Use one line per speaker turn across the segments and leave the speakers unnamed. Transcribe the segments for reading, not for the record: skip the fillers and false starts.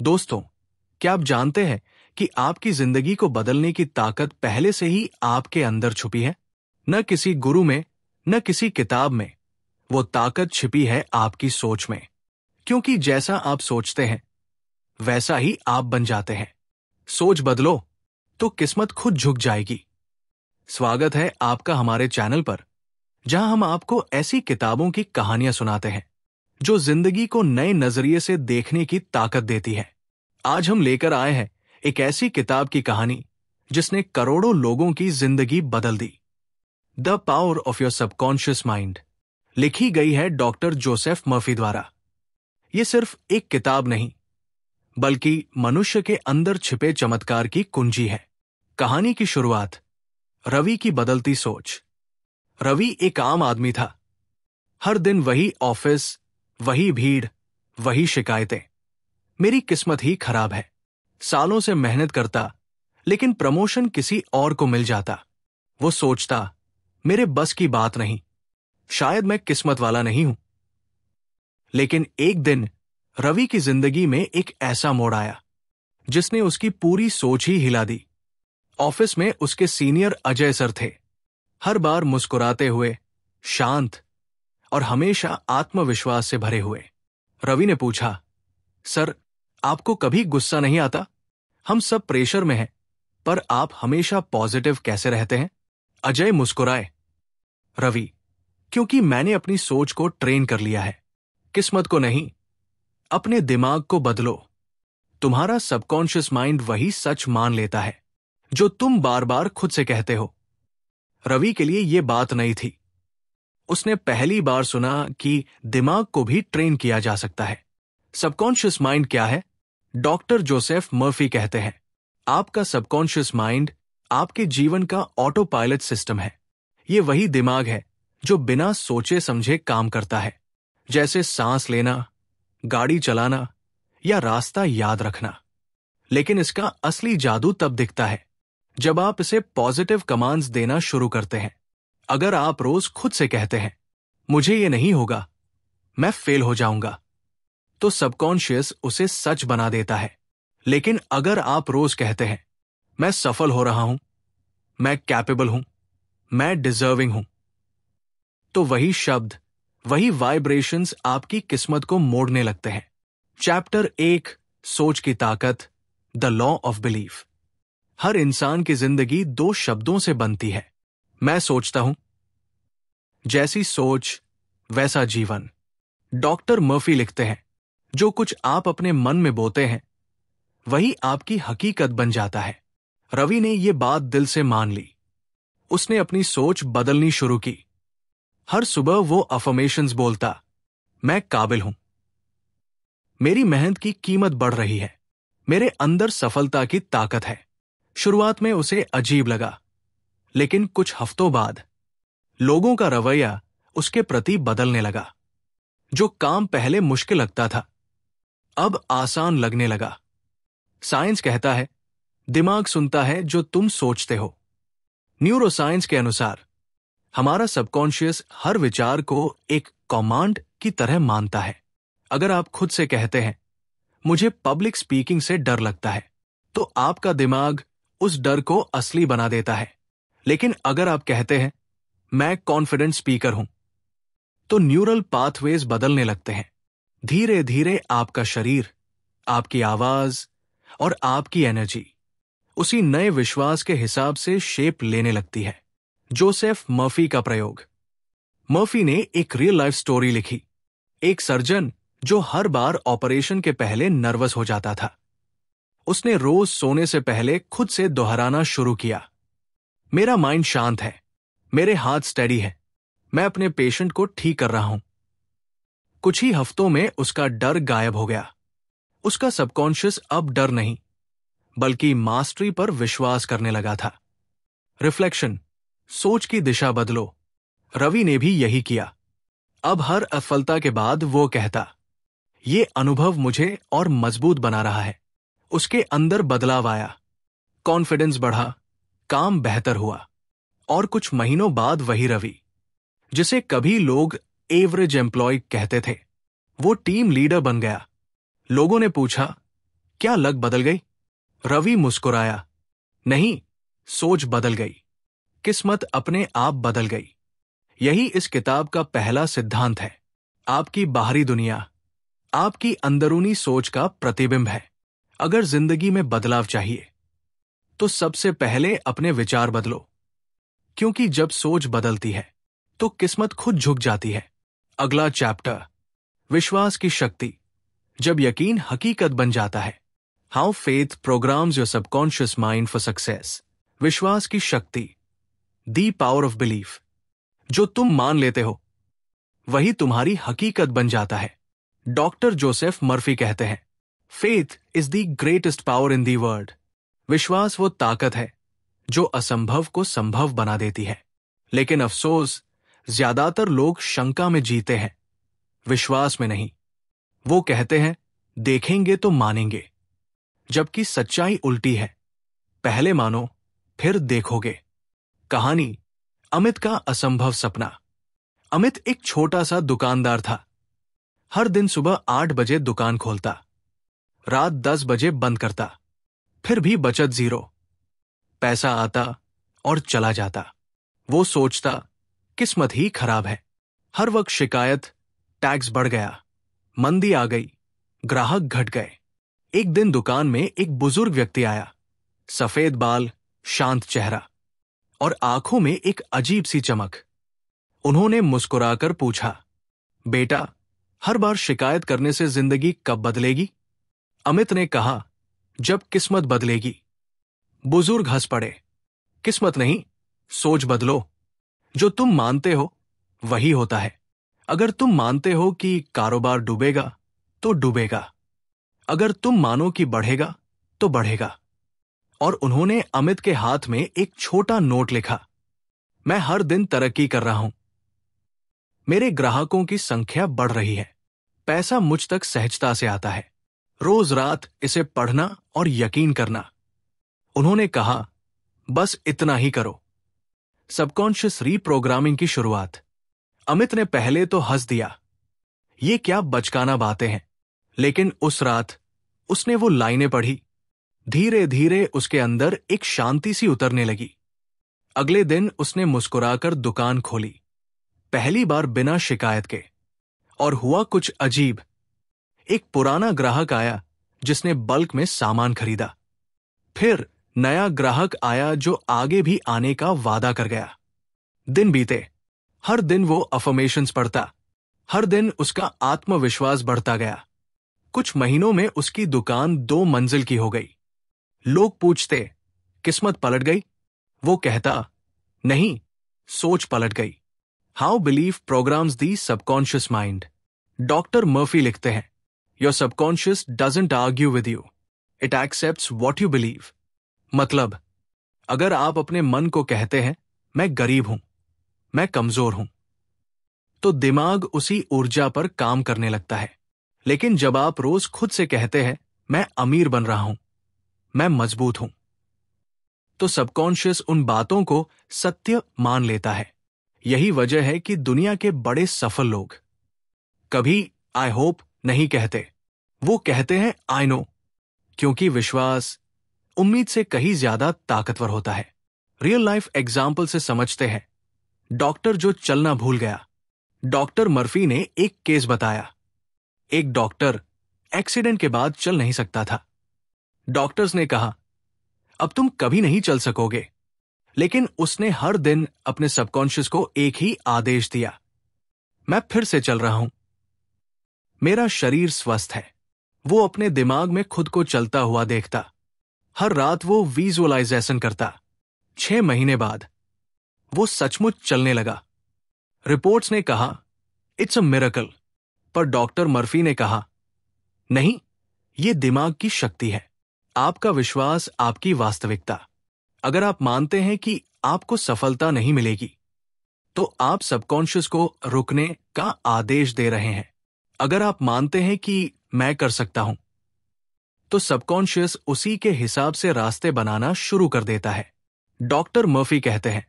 दोस्तों, क्या आप जानते हैं कि आपकी जिंदगी को बदलने की ताकत पहले से ही आपके अंदर छुपी है? न किसी गुरु में, न किसी किताब में। वो ताकत छिपी है आपकी सोच में। क्योंकि जैसा आप सोचते हैं वैसा ही आप बन जाते हैं। सोच बदलो तो किस्मत खुद झुक जाएगी। स्वागत है आपका हमारे चैनल पर, जहां हम आपको ऐसी किताबों की कहानियां सुनाते हैं जो जिंदगी को नए नजरिए से देखने की ताकत देती है। आज हम लेकर आए हैं एक ऐसी किताब की कहानी जिसने करोड़ों लोगों की जिंदगी बदल दी। The power of your subconscious mind लिखी गई है डॉक्टर जोसेफ मर्फी द्वारा। यह सिर्फ एक किताब नहीं, बल्कि मनुष्य के अंदर छिपे चमत्कार की कुंजी है। कहानी की शुरुआत रवि की बदलती सोच। रवि एक आम आदमी था। हर दिन वही ऑफिस, वही भीड़, वही शिकायतें। मेरी किस्मत ही खराब है। सालों से मेहनत करता, लेकिन प्रमोशन किसी और को मिल जाता। वो सोचता, मेरे बस की बात नहीं, शायद मैं किस्मत वाला नहीं हूं। लेकिन एक दिन रवि की जिंदगी में एक ऐसा मोड़ आया जिसने उसकी पूरी सोच ही हिला दी। ऑफिस में उसके सीनियर अजय सर थे। हर बार मुस्कुराते हुए, शांत और हमेशा आत्मविश्वास से भरे हुए। रवि ने पूछा, सर, आपको कभी गुस्सा नहीं आता? हम सब प्रेशर में हैं, पर आप हमेशा पॉजिटिव कैसे रहते हैं? अजय मुस्कुराए। रवि, क्योंकि मैंने अपनी सोच को ट्रेन कर लिया है। किस्मत को नहीं, अपने दिमाग को बदलो। तुम्हारा सबकॉन्शियस माइंड वही सच मान लेता है जो तुम बार बार खुद से कहते हो। रवि के लिए यह बात नई थी। उसने पहली बार सुना कि दिमाग को भी ट्रेन किया जा सकता है। सबकॉन्शियस माइंड क्या है? डॉक्टर जोसेफ मर्फी कहते हैं, आपका सबकॉन्शियस माइंड आपके जीवन का ऑटो पायलट सिस्टम है। ये वही दिमाग है जो बिना सोचे समझे काम करता है, जैसे सांस लेना, गाड़ी चलाना या रास्ता याद रखना। लेकिन इसका असली जादू तब दिखता है जब आप इसे पॉजिटिव कमांड्स देना शुरू करते हैं। अगर आप रोज खुद से कहते हैं, मुझे ये नहीं होगा, मैं फेल हो जाऊंगा, तो सबकॉन्शियस उसे सच बना देता है। लेकिन अगर आप रोज कहते हैं, मैं सफल हो रहा हूं, मैं कैपेबल हूं, मैं डिजर्विंग हूं, तो वही शब्द, वही वाइब्रेशंस आपकी किस्मत को मोड़ने लगते हैं। चैप्टर 1, सोच की ताकत, द लॉ ऑफ बिलीफ। हर इंसान की जिंदगी 2 शब्दों से बनती है, मैं सोचता हूं। जैसी सोच वैसा जीवन। डॉक्टर मर्फी लिखते हैं, जो कुछ आप अपने मन में बोते हैं वही आपकी हकीकत बन जाता है। रवि ने यह बात दिल से मान ली। उसने अपनी सोच बदलनी शुरू की। हर सुबह वो अफर्मेशंस बोलता, मैं काबिल हूं, मेरी मेहनत की कीमत बढ़ रही है, मेरे अंदर सफलता की ताकत है। शुरुआत में उसे अजीब लगा, लेकिन कुछ हफ्तों बाद लोगों का रवैया उसके प्रति बदलने लगा। जो काम पहले मुश्किल लगता था अब आसान लगने लगा। साइंस कहता है, दिमाग सुनता है जो तुम सोचते हो। न्यूरोसाइंस के अनुसार हमारा सबकॉन्शियस हर विचार को एक कमांड की तरह मानता है। अगर आप खुद से कहते हैं, मुझे पब्लिक स्पीकिंग से डर लगता है, तो आपका दिमाग उस डर को असली बना देता है। लेकिन अगर आप कहते हैं, मैं कॉन्फिडेंट स्पीकर हूं, तो न्यूरल पाथवेज बदलने लगते हैं। धीरे धीरे आपका शरीर, आपकी आवाज और आपकी एनर्जी उसी नए विश्वास के हिसाब से शेप लेने लगती है। जोसेफ मर्फी का प्रयोग। मर्फी ने एक रियल लाइफ स्टोरी लिखी। एक सर्जन जो हर बार ऑपरेशन के पहले नर्वस हो जाता था। उसने रोज सोने से पहले खुद से दोहराना शुरू किया, मेरा माइंड शांत है, मेरे हाथ स्टेडी है, मैं अपने पेशेंट को ठीक कर रहा हूं। कुछ ही हफ्तों में उसका डर गायब हो गया। उसका सबकॉन्शियस अब डर नहीं, बल्कि मास्टरी पर विश्वास करने लगा था। रिफ्लेक्शन, सोच की दिशा बदलो। रवि ने भी यही किया। अब हर असफलता के बाद वो कहता, ये अनुभव मुझे और मजबूत बना रहा है। उसके अंदर बदलाव आया, कॉन्फिडेंस बढ़ा, काम बेहतर हुआ। और कुछ महीनों बाद वही रवि, जिसे कभी लोग एवरेज एम्प्लॉय कहते थे, वो टीम लीडर बन गया। लोगों ने पूछा, क्या लक बदल गई? रवि मुस्कुराया। नहीं, सोच बदल गई। किस्मत अपने आप बदल गई। यही इस किताब का पहला सिद्धांत है। आपकी बाहरी दुनिया आपकी अंदरूनी सोच का प्रतिबिंब है। अगर जिंदगी में बदलाव चाहिए तो सबसे पहले अपने विचार बदलो, क्योंकि जब सोच बदलती है तो किस्मत खुद झुक जाती है। अगला चैप्टर, विश्वास की शक्ति। जब यकीन हकीकत बन जाता है। How faith programs your subconscious mind for success. विश्वास की शक्ति, दी पावर ऑफ बिलीफ। जो तुम मान लेते हो वही तुम्हारी हकीकत बन जाता है। डॉक्टर जोसेफ मर्फी कहते हैं, faith is the greatest power in the world. विश्वास वो ताकत है जो असंभव को संभव बना देती है। लेकिन अफसोस, ज्यादातर लोग शंका में जीते हैं, विश्वास में नहीं। वो कहते हैं देखेंगे तो मानेंगे, जबकि सच्चाई उल्टी है। पहले मानो फिर देखोगे। कहानी, अमित का असंभव सपना। अमित एक छोटा सा दुकानदार था। हर दिन सुबह 8 बजे दुकान खोलता, रात 10 बजे बंद करता। फिर भी बचत 0। पैसा आता और चला जाता। वो सोचता किस्मत ही खराब है। हर वक्त शिकायत, टैक्स बढ़ गया, मंदी आ गई, ग्राहक घट गए। एक दिन दुकान में एक बुजुर्ग व्यक्ति आया। सफेद बाल, शांत चेहरा और आंखों में एक अजीब सी चमक। उन्होंने मुस्कुराकर पूछा, बेटा, हर बार शिकायत करने से जिंदगी कब बदलेगी? अमित ने कहा, जब किस्मत बदलेगी। बुजुर्ग हंस पड़े। किस्मत नहीं, सोच बदलो। जो तुम मानते हो वही होता है। अगर तुम मानते हो कि कारोबार डूबेगा तो डूबेगा। अगर तुम मानो कि बढ़ेगा तो बढ़ेगा। और उन्होंने अमित के हाथ में एक छोटा नोट लिखा, मैं हर दिन तरक्की कर रहा हूं। मेरे ग्राहकों की संख्या बढ़ रही है। पैसा मुझ तक सहजता से आता है। रोज रात इसे पढ़ना और यकीन करना। उन्होंने कहा, बस इतना ही करो। सबकॉन्शियस रीप्रोग्रामिंग की शुरुआत। अमित ने पहले तो हंस दिया, ये क्या बचकाना बातें हैं। लेकिन उस रात उसने वो लाइनें पढ़ी। धीरे धीरे उसके अंदर एक शांति सी उतरने लगी। अगले दिन उसने मुस्कुराकर दुकान खोली, पहली बार बिना शिकायत के। और हुआ कुछ अजीब। एक पुराना ग्राहक आया जिसने बल्क में सामान खरीदा। फिर नया ग्राहक आया जो आगे भी आने का वादा कर गया। दिन बीते, हर दिन वो अफर्मेशंस पढ़ता, हर दिन उसका आत्मविश्वास बढ़ता गया। कुछ महीनों में उसकी दुकान 2 मंजिल की हो गई। लोग पूछते, किस्मत पलट गई? वो कहता, नहीं, सोच पलट गई। How belief programs the subconscious mind. Doctor Murphy लिखते हैं, your subconscious doesn't argue with you, it accepts what you believe. मतलब, अगर आप अपने मन को कहते हैं मैं गरीब हूं, मैं कमजोर हूं, तो दिमाग उसी ऊर्जा पर काम करने लगता है। लेकिन जब आप रोज खुद से कहते हैं मैं अमीर बन रहा हूं, मैं मजबूत हूं, तो सबकॉन्शियस उन बातों को सत्य मान लेता है। यही वजह है कि दुनिया के बड़े सफल लोग कभी आई होप नहीं कहते। वो कहते हैं आई नो, क्योंकि विश्वास उम्मीद से कहीं ज्यादा ताकतवर होता है। रियल लाइफ एग्जाम्पल से समझते हैं। डॉक्टर जो चलना भूल गया। डॉक्टर मर्फी ने एक केस बताया। एक डॉक्टर एक्सीडेंट के बाद चल नहीं सकता था। डॉक्टर्स ने कहा, अब तुम कभी नहीं चल सकोगे। लेकिन उसने हर दिन अपने सबकॉन्शियस को एक ही आदेश दिया, मैं फिर से चल रहा हूं, मेरा शरीर स्वस्थ है। वो अपने दिमाग में खुद को चलता हुआ देखता। हर रात वो विजुअलाइजेशन करता। 6 महीने बाद वो सचमुच चलने लगा। रिपोर्ट्स ने कहा इट्स अ मिरेकल, पर डॉक्टर मर्फी ने कहा, नहीं, ये दिमाग की शक्ति है। आपका विश्वास आपकी वास्तविकता। अगर आप मानते हैं कि आपको सफलता नहीं मिलेगी, तो आप सबकॉन्शियस को रुकने का आदेश दे रहे हैं। अगर आप मानते हैं कि मैं कर सकता हूं, तो सबकॉन्शियस उसी के हिसाब से रास्ते बनाना शुरू कर देता है। डॉक्टर मर्फी कहते हैं,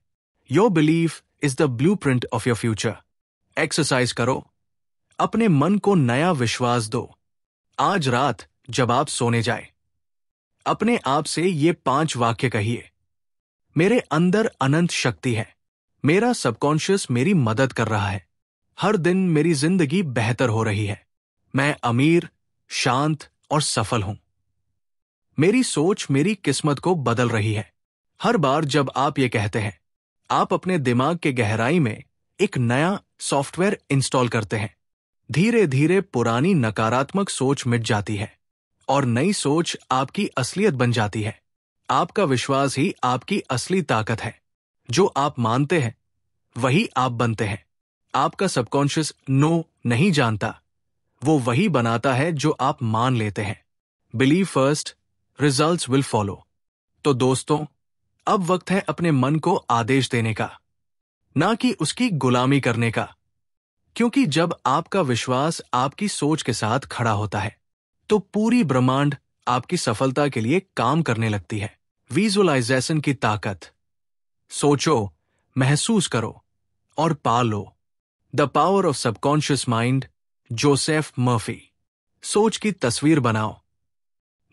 your belief is the blueprint of your future. Exercise करो, अपने मन को नया विश्वास दो। आज रात जब आप सोने जाए, अपने आप से ये 5 वाक्य कहिए। मेरे अंदर अनंत शक्ति है। मेरा सबकॉन्शियस मेरी मदद कर रहा है। हर दिन मेरी जिंदगी बेहतर हो रही है। मैं अमीर, शांत और सफल हूं। मेरी सोच मेरी किस्मत को बदल रही है। हर बार जब आप ये कहते हैं, आप अपने दिमाग के गहराई में एक नया सॉफ्टवेयर इंस्टॉल करते हैं। धीरे धीरे पुरानी नकारात्मक सोच मिट जाती है और नई सोच आपकी असलियत बन जाती है। आपका विश्वास ही आपकी असली ताकत है। जो आप मानते हैं वही आप बनते हैं। आपका सबकॉन्शियस नो नहीं जानता, वो वही बनाता है जो आप मान लेते हैं। Believe first, results will follow. तो दोस्तों, अब वक्त है अपने मन को आदेश देने का, ना कि उसकी गुलामी करने का। क्योंकि जब आपका विश्वास आपकी सोच के साथ खड़ा होता है तो पूरी ब्रह्मांड आपकी सफलता के लिए काम करने लगती है। विजुअलाइजेशन की ताकत। सोचो, महसूस करो और पालो। The power of subconscious mind, Joseph Murphy. सोच की तस्वीर बनाओ।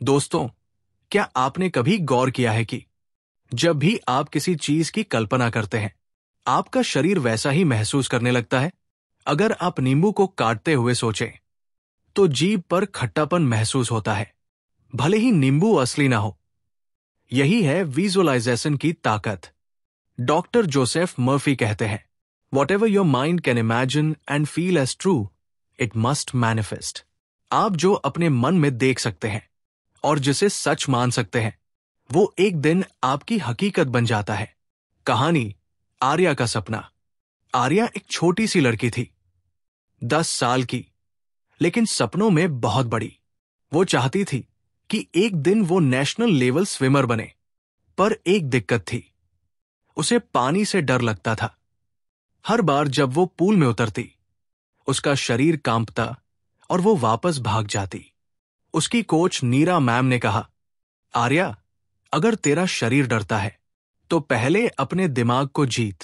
दोस्तों, क्या आपने कभी गौर किया है कि जब भी आप किसी चीज की कल्पना करते हैं, आपका शरीर वैसा ही महसूस करने लगता है? अगर आप नींबू को काटते हुए सोचें, तो जीभ पर खट्टापन महसूस होता है, भले ही नींबू असली ना हो। यही है विजुअलाइजेशन की ताकत। डॉक्टर जोसेफ मर्फी कहते हैं, Whatever your mind can imagine and feel as true, it must manifest. आप जो अपने मन में देख सकते हैं और जिसे सच मान सकते हैं, वो एक दिन आपकी हकीकत बन जाता है। कहानी आर्या का सपना। आर्या एक छोटी सी लड़की थी, 10 साल की, लेकिन सपनों में बहुत बड़ी। वो चाहती थी कि एक दिन वो नेशनल लेवल स्विमर बने, पर एक दिक्कत थी, उसे पानी से डर लगता था। हर बार जब वो पूल में उतरती, उसका शरीर कांपता और वो वापस भाग जाती। उसकी कोच नीरा मैम ने कहा, आर्या, अगर तेरा शरीर डरता है तो पहले अपने दिमाग को जीत।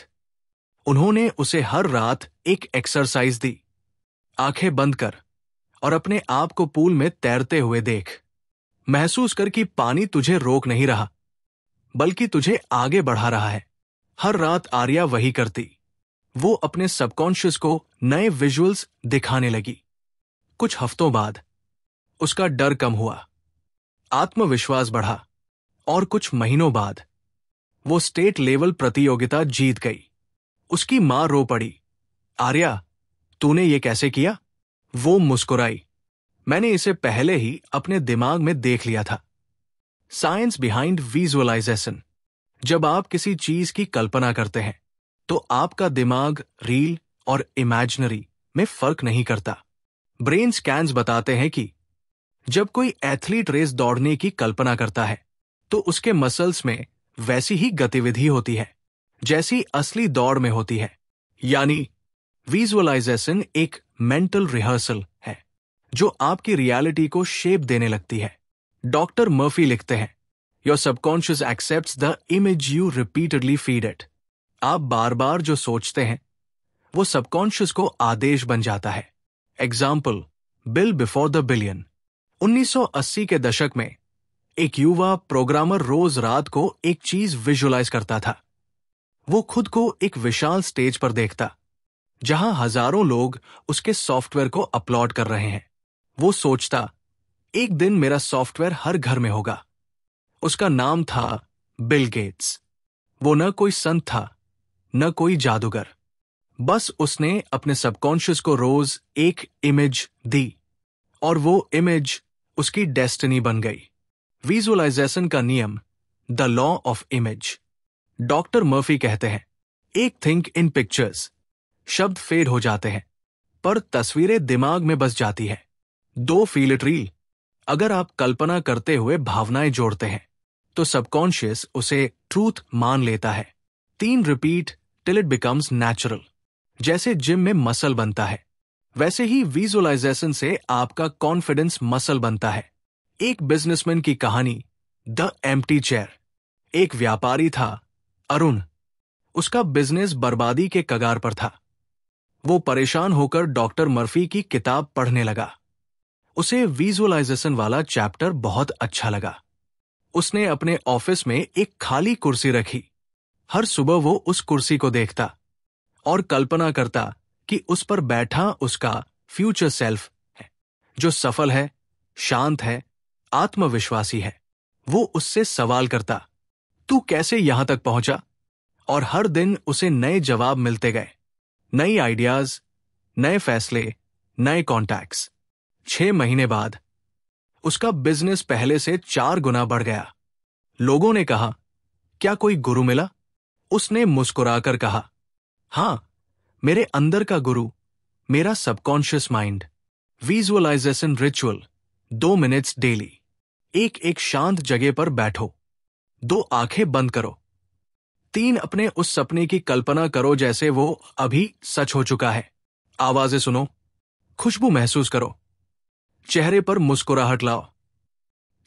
उन्होंने उसे हर रात एक एक्सरसाइज दी। आंखें बंद कर और अपने आप को पूल में तैरते हुए देख। महसूस कर कि पानी तुझे रोक नहीं रहा, बल्कि तुझे आगे बढ़ा रहा है। हर रात आर्या वही करती। वो अपने सबकॉन्शियस को नए विजुअल्स दिखाने लगी। कुछ हफ्तों बाद उसका डर कम हुआ, आत्मविश्वास बढ़ा और कुछ महीनों बाद वो स्टेट लेवल प्रतियोगिता जीत गई। उसकी मां रो पड़ी, आर्या, तूने ये कैसे किया? वो मुस्कुराई, मैंने इसे पहले ही अपने दिमाग में देख लिया था। Science behind visualisation. जब आप किसी चीज की कल्पना करते हैं तो आपका दिमाग रियल और इमेजिनरी में फर्क नहीं करता। ब्रेन स्कैन्स बताते हैं कि जब कोई एथलीट रेस दौड़ने की कल्पना करता है तो उसके मसल्स में वैसी ही गतिविधि होती है जैसी असली दौड़ में होती है। यानी विजुअलाइजेशन एक मेंटल रिहर्सल है जो आपकी रियलिटी को शेप देने लगती है। डॉक्टर मर्फी लिखते हैं, your subconscious accepts the image you repeatedly feed it. आप बार बार जो सोचते हैं वो सबकॉन्शियस को आदेश बन जाता है। Example, bill before the billion. 1980 के दशक में एक युवा प्रोग्रामर रोज रात को एक चीज विजुअलाइज करता था। वो खुद को एक विशाल स्टेज पर देखता जहां हजारों लोग उसके सॉफ्टवेयर को अपलोड कर रहे हैं। वो सोचता, एक दिन मेरा सॉफ्टवेयर हर घर में होगा। उसका नाम था बिल गेट्स। वो न कोई संत था, न कोई जादूगर। बस उसने अपने सबकॉन्शियस को रोज एक इमेज दी और वो इमेज उसकी डेस्टिनी बन गई। विजुअलाइजेशन का नियम, the law of image. Doctor Murphy कहते हैं, एक थिंक इन पिक्चर्स। शब्द फेड हो जाते हैं पर तस्वीरें दिमाग में बस जाती है। 2 फील इट रील। अगर आप कल्पना करते हुए भावनाएं जोड़ते हैं तो सबकॉन्शियस उसे ट्रूथ मान लेता है। 3 repeat till it becomes natural. जैसे जिम में मसल बनता है, वैसे ही विजुअलाइजेशन से आपका कॉन्फिडेंस मसल बनता है। एक बिजनेसमैन की कहानी, द एम्प्टी चेयर। एक व्यापारी था, अरुण। उसका बिजनेस बर्बादी के कगार पर था। वो परेशान होकर डॉक्टर मर्फी की किताब पढ़ने लगा। उसे विजुअलाइजेशन वाला चैप्टर बहुत अच्छा लगा। उसने अपने ऑफिस में एक खाली कुर्सी रखी। हर सुबह वो उस कुर्सी को देखता और कल्पना करता कि उस पर बैठा उसका फ्यूचर सेल्फ है, जो सफल है, शांत है, आत्मविश्वासी है। वो उससे सवाल करता, तू कैसे यहां तक पहुंचा? और हर दिन उसे नए जवाब मिलते गए, नई आइडियाज, नए फैसले, नए कॉन्टैक्ट्स। 6 महीने बाद उसका बिजनेस पहले से 4 गुना बढ़ गया। लोगों ने कहा, क्या कोई गुरु मिला? उसने मुस्कुराकर कहा, हां, मेरे अंदर का गुरु, मेरा subconscious mind. Visualisation ritual, 2 minutes daily. एक शांत जगह पर बैठो, 2 आंखें बंद करो, 3 अपने उस सपने की कल्पना करो जैसे वो अभी सच हो चुका है। आवाजें सुनो, खुशबू महसूस करो, चेहरे पर मुस्कुराहट लाओ।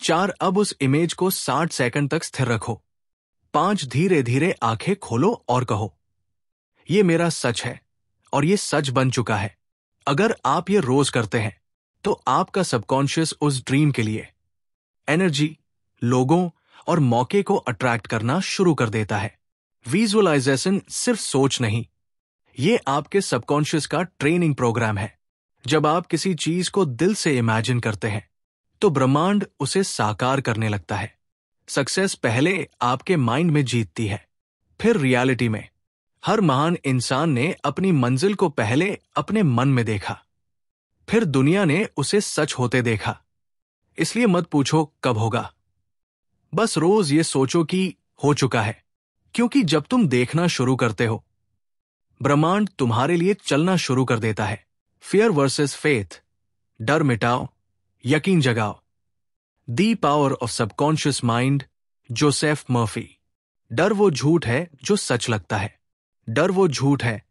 4 अब उस इमेज को 60 सेकंड तक स्थिर रखो। 5 धीरे धीरे आंखें खोलो और कहो, ये मेरा सच है और ये सच बन चुका है। अगर आप ये रोज करते हैं तो आपका सबकॉन्शियस उस ड्रीम के लिए एनर्जी, लोगों और मौके को अट्रैक्ट करना शुरू कर देता है। विजुअलाइजेशन सिर्फ सोच नहीं, ये आपके सबकॉन्शियस का ट्रेनिंग प्रोग्राम है। जब आप किसी चीज को दिल से इमेजिन करते हैं तो ब्रह्मांड उसे साकार करने लगता है। सक्सेस पहले आपके माइंड में जीतती है, फिर रियलिटी में। हर महान इंसान ने अपनी मंजिल को पहले अपने मन में देखा, फिर दुनिया ने उसे सच होते देखा। इसलिए मत पूछो कब होगा, बस रोज ये सोचो कि हो चुका है। क्योंकि जब तुम देखना शुरू करते हो, ब्रह्मांड तुम्हारे लिए चलना शुरू कर देता है। फियर वर्सेस फेथ, डर मिटाओ, यकीन जगाओ। The power of subconscious mind, Joseph Murphy. डर वो झूठ है जो सच लगता है। डर वो झूठ है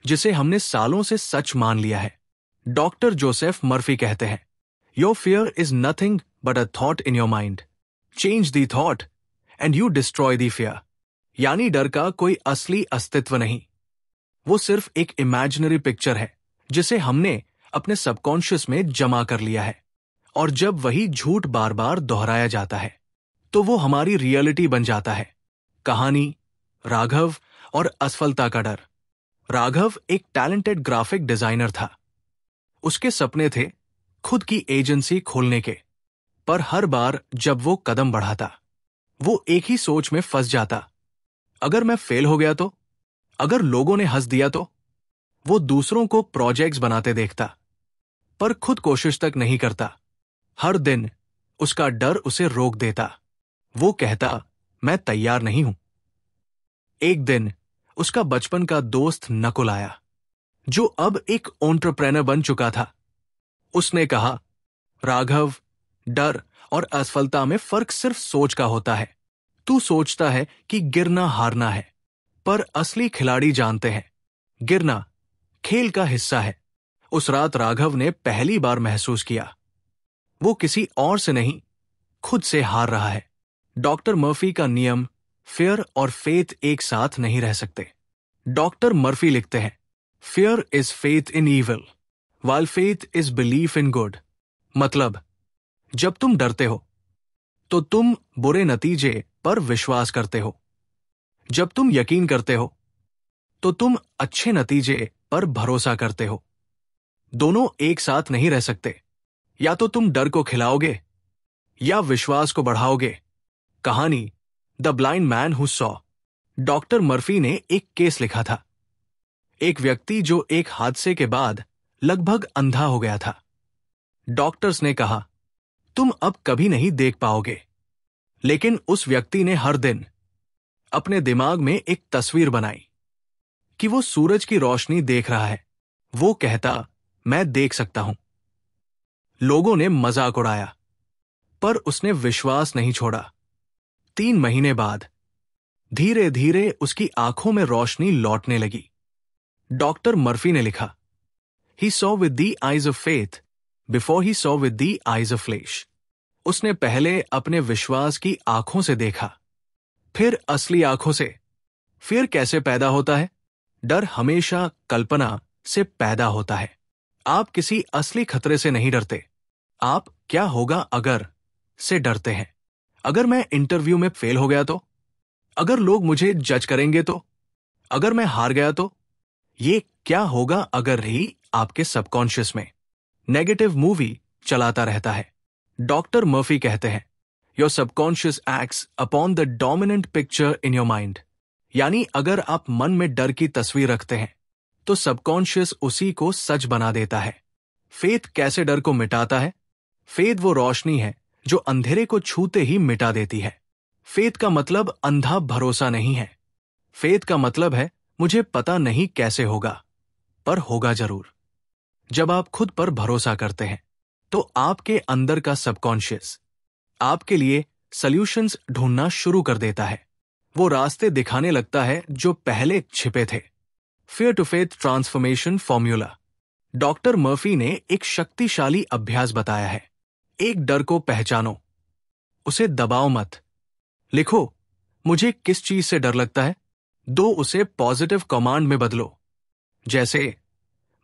जिसे हमने सालों से सच मान लिया है। डॉक्टर जोसेफ मर्फी कहते हैं, your fear is nothing but a thought in your mind. Change the thought and you destroy the fear. यानी डर का कोई असली अस्तित्व नहीं, वो सिर्फ एक इमेजिनरी पिक्चर है जिसे हमने अपने सबकॉन्शियस में जमा कर लिया है। और जब वही झूठ बार बार दोहराया जाता है तो वो हमारी रियलिटी बन जाता है। कहानी, राघव और असफलता का डर। राघव एक टैलेंटेड ग्राफिक डिजाइनर था। उसके सपने थे खुद की एजेंसी खोलने के, पर हर बार जब वो कदम बढ़ाता, वो एक ही सोच में फंस जाता, अगर मैं फेल हो गया तो, अगर लोगों ने हंस दिया तो। वो दूसरों को प्रोजेक्ट्स बनाते देखता, पर खुद कोशिश तक नहीं करता। हर दिन उसका डर उसे रोक देता। वो कहता, मैं तैयार नहीं हूं। एक दिन उसका बचपन का दोस्त नकुल आया, जो अब एक एंटरप्रेन्योर बन चुका था। उसने कहा, राघव, डर और असफलता में फर्क सिर्फ सोच का होता है। तू सोचता है कि गिरना हारना है, पर असली खिलाड़ी जानते हैं गिरना खेल का हिस्सा है। उस रात राघव ने पहली बार महसूस किया वो किसी और से नहीं, खुद से हार रहा है। डॉक्टर मर्फी का नियम, फियर और फेथ एक साथ नहीं रह सकते। डॉक्टर मर्फी लिखते हैं, fear is faith in evil while faith is belief in good. मतलब, जब तुम डरते हो तो तुम बुरे नतीजे पर विश्वास करते हो। जब तुम यकीन करते हो तो तुम अच्छे नतीजे पर भरोसा करते हो। दोनों एक साथ नहीं रह सकते। या तो तुम डर को खिलाओगे या विश्वास को बढ़ाओगे। कहानी, the blind man who saw. Doctor Murphy ने एक केस लिखा था। एक व्यक्ति जो एक हादसे के बाद लगभग अंधा हो गया था। डॉक्टर्स ने कहा, तुम अब कभी नहीं देख पाओगे। लेकिन उस व्यक्ति ने हर दिन अपने दिमाग में एक तस्वीर बनाई कि वो सूरज की रोशनी देख रहा है। वो कहता, मैं देख सकता हूं। लोगों ने मजाक उड़ाया, पर उसने विश्वास नहीं छोड़ा। 3 महीने बाद धीरे धीरे उसकी आंखों में रोशनी लौटने लगी। डॉक्टर मर्फी ने लिखा, he saw with the eyes of faith before he saw with the eyes of flesh. उसने पहले अपने विश्वास की आंखों से देखा, फिर असली आंखों से। फिर कैसे पैदा होता है? डर हमेशा कल्पना से पैदा होता है। आप किसी असली खतरे से नहीं डरते, आप क्या होगा अगर से डरते हैं। अगर मैं इंटरव्यू में फेल हो गया तो? अगर लोग मुझे जज करेंगे तो? अगर मैं हार गया तो? ये क्या होगा अगर ही आपके सबकॉन्शियस में नेगेटिव मूवी चलाता रहता है। डॉक्टर मर्फी कहते हैं, your subconscious acts upon the dominant picture in your mind. यानी अगर आप मन में डर की तस्वीर रखते हैं तो सबकॉन्शियस उसी को सच बना देता है। फेथ कैसे डर को मिटाता है? फेथ वो रोशनी है जो अंधेरे को छूते ही मिटा देती है। फेथ का मतलब अंधा भरोसा नहीं है। फेथ का मतलब है मुझे पता नहीं कैसे होगा, पर होगा जरूर। जब आप खुद पर भरोसा करते हैं तो आपके अंदर का सबकॉन्शियस आपके लिए सॉल्यूशंस ढूंढना शुरू कर देता है। वो रास्ते दिखाने लगता है जो पहले छिपे थे। Fear to faith transformation formula. Doctor Murphy ने एक शक्तिशाली अभ्यास बताया है। एक डर को पहचानो, उसे दबाओ मत। लिखो, मुझे किस चीज से डर लगता है। दो उसे पॉजिटिव कमांड में बदलो। जैसे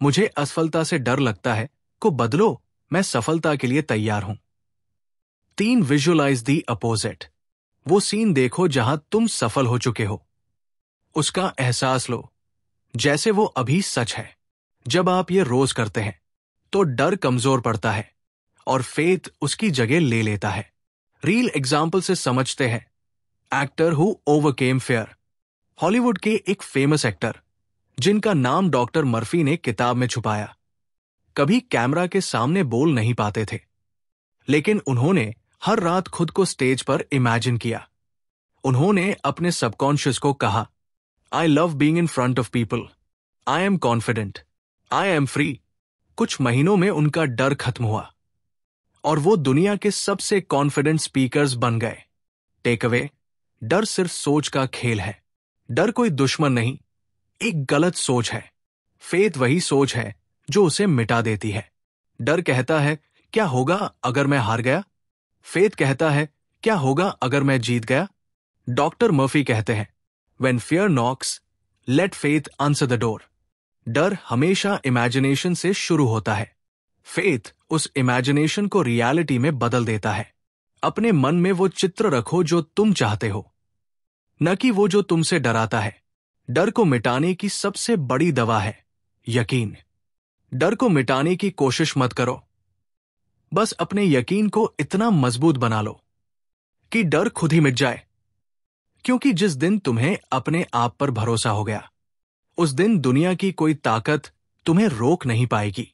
मुझे असफलता से डर लगता है को बदलो, मैं सफलता के लिए तैयार हूं। 3 विजुअलाइज दी अपोजिट। वो सीन देखो जहां तुम सफल हो चुके हो। उसका एहसास लो जैसे वो अभी सच है। जब आप ये रोज करते हैं तो डर कमजोर पड़ता है और फेथ उसकी जगह ले लेता है। रियल एग्जाम्पल से समझते हैं। Actor who overcame fear. Hollywood के एक फेमस एक्टर जिनका नाम डॉक्टर मर्फी ने किताब में छुपाया। कभी कैमरा के सामने बोल नहीं पाते थे, लेकिन उन्होंने हर रात खुद को स्टेज पर इमेजिन किया। उन्होंने अपने सबकॉन्शियस को कहा, I love being in front of people, I am confident, I am free. कुछ महीनों में उनका डर खत्म हुआ और वो दुनिया के सबसे कॉन्फिडेंट स्पीकर्स बन गए। टेक अवे, डर सिर्फ सोच का खेल है। डर कोई दुश्मन नहीं, एक गलत सोच है। फेथ वही सोच है जो उसे मिटा देती है। डर कहता है, क्या होगा अगर मैं हार गया? फेथ कहता है, क्या होगा अगर मैं जीत गया? डॉक्टर मर्फी कहते हैं, When fear knocks, let faith answer the door. डर हमेशा इमेजिनेशन से शुरू होता है। फेथ उस इमेजिनेशन को रियलिटी में बदल देता है। अपने मन में वो चित्र रखो जो तुम चाहते हो, न कि वो जो तुमसे डराता है। डर को मिटाने की सबसे बड़ी दवा है यकीन। डर को मिटाने की कोशिश मत करो, बस अपने यकीन को इतना मजबूत बना लो कि डर खुद ही मिट जाए। क्योंकि जिस दिन तुम्हें अपने आप पर भरोसा हो गया, उस दिन दुनिया की कोई ताकत तुम्हें रोक नहीं पाएगी।